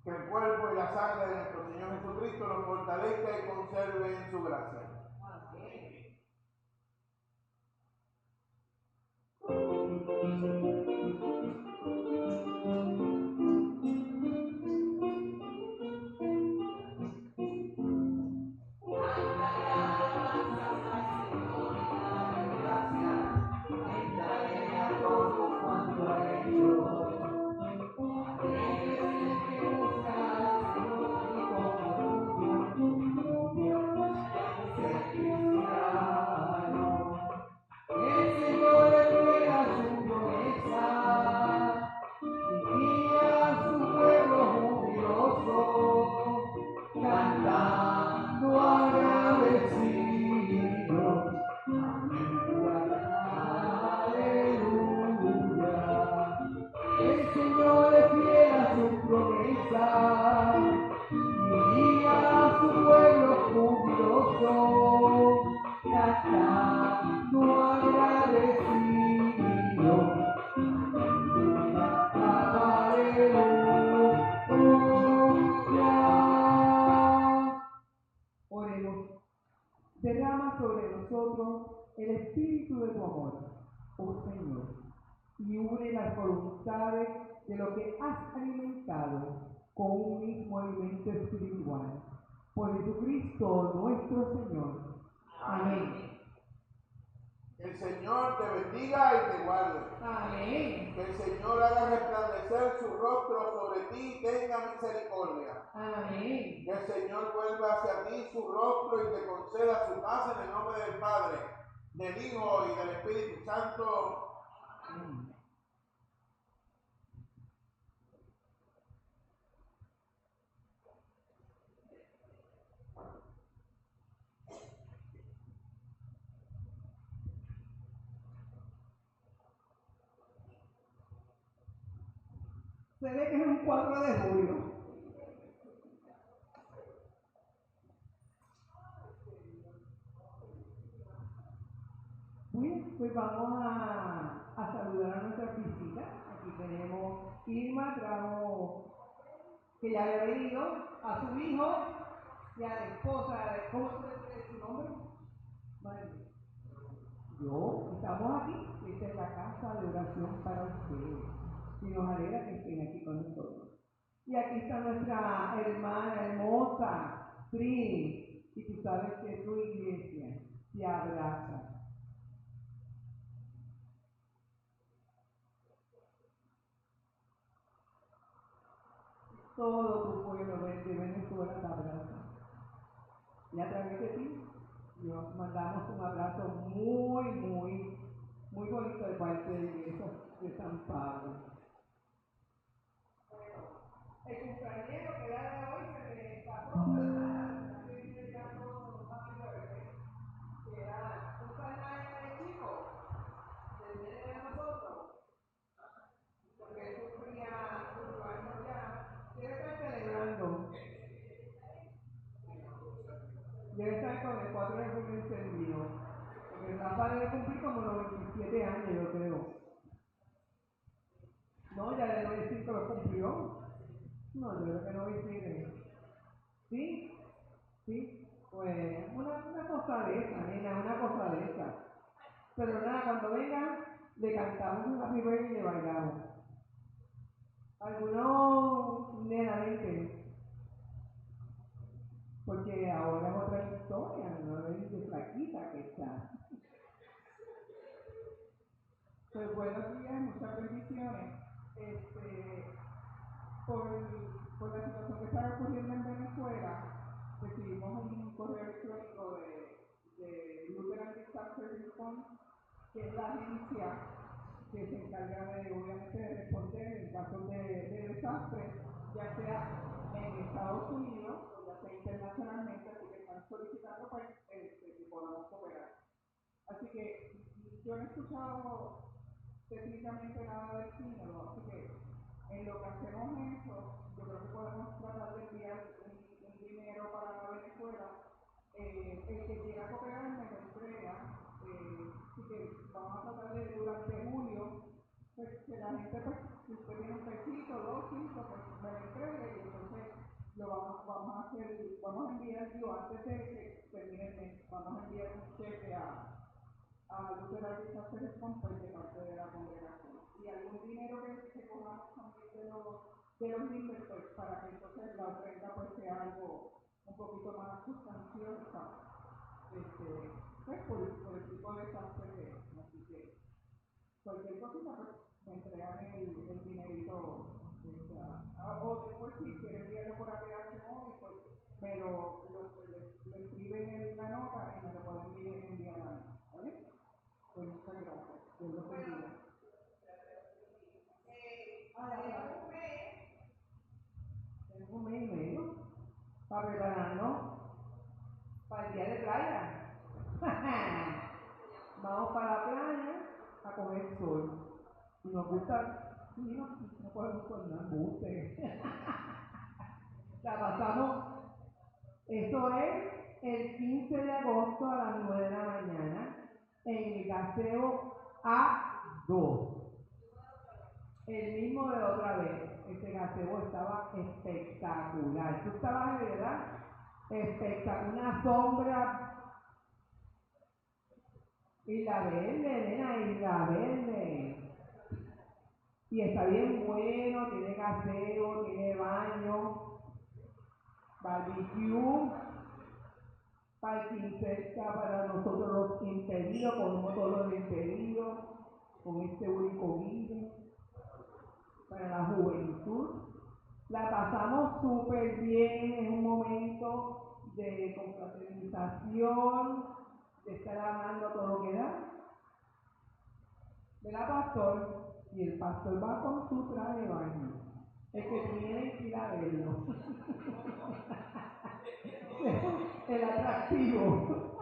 Que el cuerpo y la sangre de nuestro Señor Jesucristo los fortalezca y conserve en su gracia. promesa, guía a su pueblo jubiloso, cantando agradecido. Oremos. Derrama sobre nosotros el espíritu de tu amor, oh Señor, y une las voluntades de lo que has alimentado con un mismo alimento espiritual. Por Jesucristo nuestro Señor. Amén. Que el Señor te bendiga y te guarde. Amén. Que el Señor haga resplandecer su rostro sobre ti y tenga misericordia. Amén. Que el Señor vuelva hacia ti su rostro y te conceda su paz en el nombre del Padre, del Hijo y del Espíritu Santo. Amén. Se ve que es un 4 de julio. Bien, pues vamos a saludar a nuestras visitas. Aquí tenemos Irma, trajo que ya había venido, a su hijo y a la esposa. ¿Cómo es su nombre? María. Yo, estamos aquí. Esta es la casa de oración para ustedes. Y nos alegra que estén aquí con nosotros. Y aquí está nuestra hermana hermosa, Trini. Y tú sabes que tu iglesia te abraza. Todo tu pueblo de Venezuela te abraza. Y a través de ti, Dios, mandamos un abrazo muy, muy, muy bonito de parte de la iglesia de San Pablo. El cumpleañero que da de hoy se me escapó, que era un canal de chico, del nene de nosotros, porque él sufría su años ya, debe estar celebrando. Debe estar con el 4 de julio encendido, porque Rafa debe cumplir como los 27 años, yo creo. No, ya de 95 lo cumplió. No, yo creo que no 27. ¿Sí? ¿Sí? Pues una cosa de esa, nena, una cosa de esa. Pero nada, cuando vengan, le cantamos una primera y le bailamos. Algunos, nena, vente. Porque ahora es otra historia, no es de flaquita que está. Pues buenos días, muchas bendiciones. Por la situación que está ocurriendo en Venezuela, recibimos un correo electrónico de Lutheran Disaster Response, que es la agencia que se encarga de, obviamente, de responder en casos de desastre, ya sea en Estados Unidos o ya sea internacionalmente, así que están solicitando pues, que podamos cooperar. Así que yo no he escuchado técnicamente nada del sínodo, así que en lo que hacemos eso, yo creo que podemos tratar de enviar un dinero para Venezuela. El que quiera cooperar me lo entrega, así que vamos a tratar de durante julio, pues que la gente, pues, si usted tiene un pesito, 2, 5, pues me lo entregue y entonces lo vamos a enviar, digo, antes de que termine el mes, vamos a enviar un cheque a Lutheran Disaster Response de parte de la congregación. Y algún dinero que cojamos también de los líderes, pues para que entonces la ofrenda pues sea algo un poquito más sustanciosa, pues por el tipo de desastre que es. Así que cualquier cosita pues me entregan el dinerito, o después si quieren enviarlo por aplicación móvil, pues me lo escriben en la nota y me lo pueden enviar a mí, ¿vale? Pues muchas gracias. Dios los bendiga. Tengo un mes y medio para prepararnos para el día de playa. Vamos para la playa a coger sol. Y nos gusta, sí, no podemos con nada, La pasamos, eso es el 15 de agosto a las 9 de la mañana en el gaseo A2. El mismo de otra vez. Ese gaseo estaba espectacular. Tú estabas ahí, ¿verdad? Espectacular. Una sombra. Isla Verde, nena, Isla Verde. Y está bien bueno, tiene gaseo, tiene baño, barbecue, parking cerca para nosotros los impedidos, cogemos todos los impedidos, con este único guía, para la juventud. La pasamos súper bien, es un momento de confraternización, de estar hablando todo lo que da. ¿Verdad, pastor? Y el pastor va con su traje de baño. El que tiene que ir a verlo. El atractivo.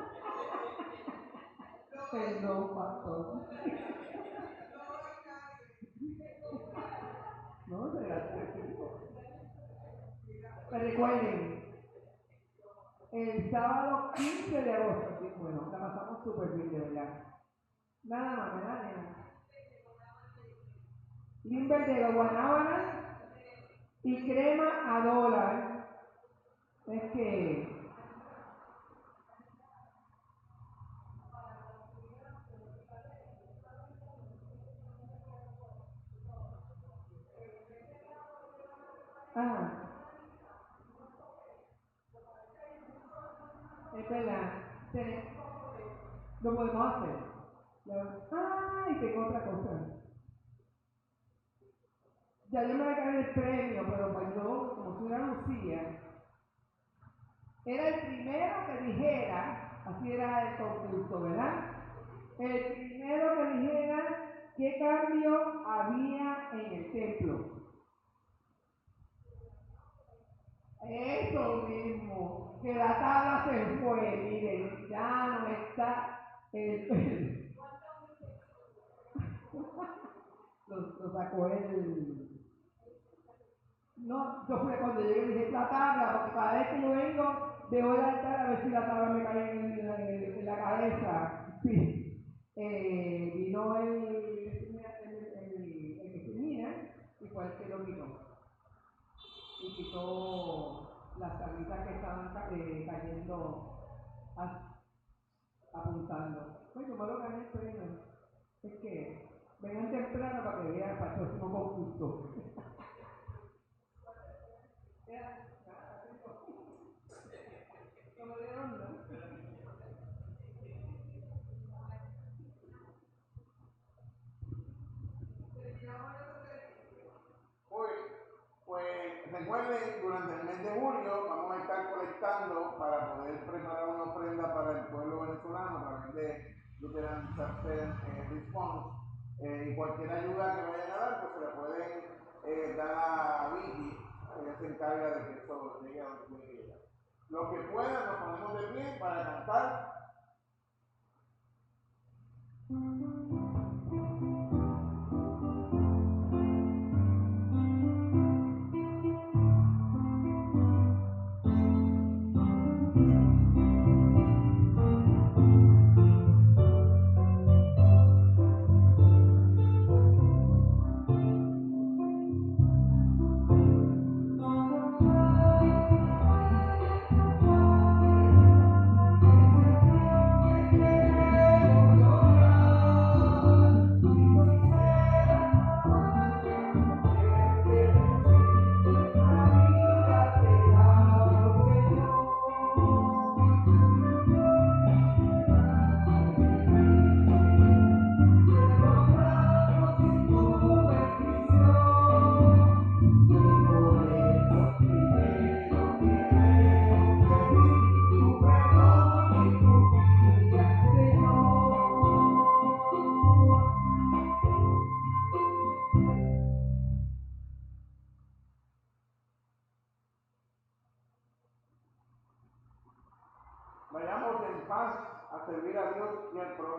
Perdón, pastor. No, es el atractivo. Pero recuerden, el sábado 15 de agosto, sí, bueno, la pasamos súper bien, de verdad. Nada más, ¿verdad, nena? Limber de guanábana y crema a dólar. Es que es verdad, lo podemos hacer. Y tengo otra cosa. Ya yo me voy a ganar el premio, pero pues yo, como soy una Lucía, era el primero que dijera, así era el concurso, ¿verdad? El primero que dijera qué cambio había en el templo. Eso mismo, que la tabla se fue, miren, ya no está lo sacó no, yo fui cuando llegué dije la tabla, porque cada vez que yo vengo, debo de altar a ver si la tabla me cae en la cabeza. Sí. Vino el que se mira y fue el que lo quitó. Y quitó las tablitas que estaban cayendo, apuntando. Pues yo me lo gané el premio. Es que vengan temprano para que vean para el próximo concurso. Pues recuerden, durante el mes de julio vamos a estar colectando para poder preparar una ofrenda para el pueblo venezolano a través de Lutheran Disaster Response. Y cualquier ayuda que vayan a dar, pues se la pueden dar a Vicky, ella se encarga de que eso llegue a donde tiene que llegar. Los que puedan, nos ponemos de pie para cantar. Vayamos en paz a servir a Dios y al prójimo.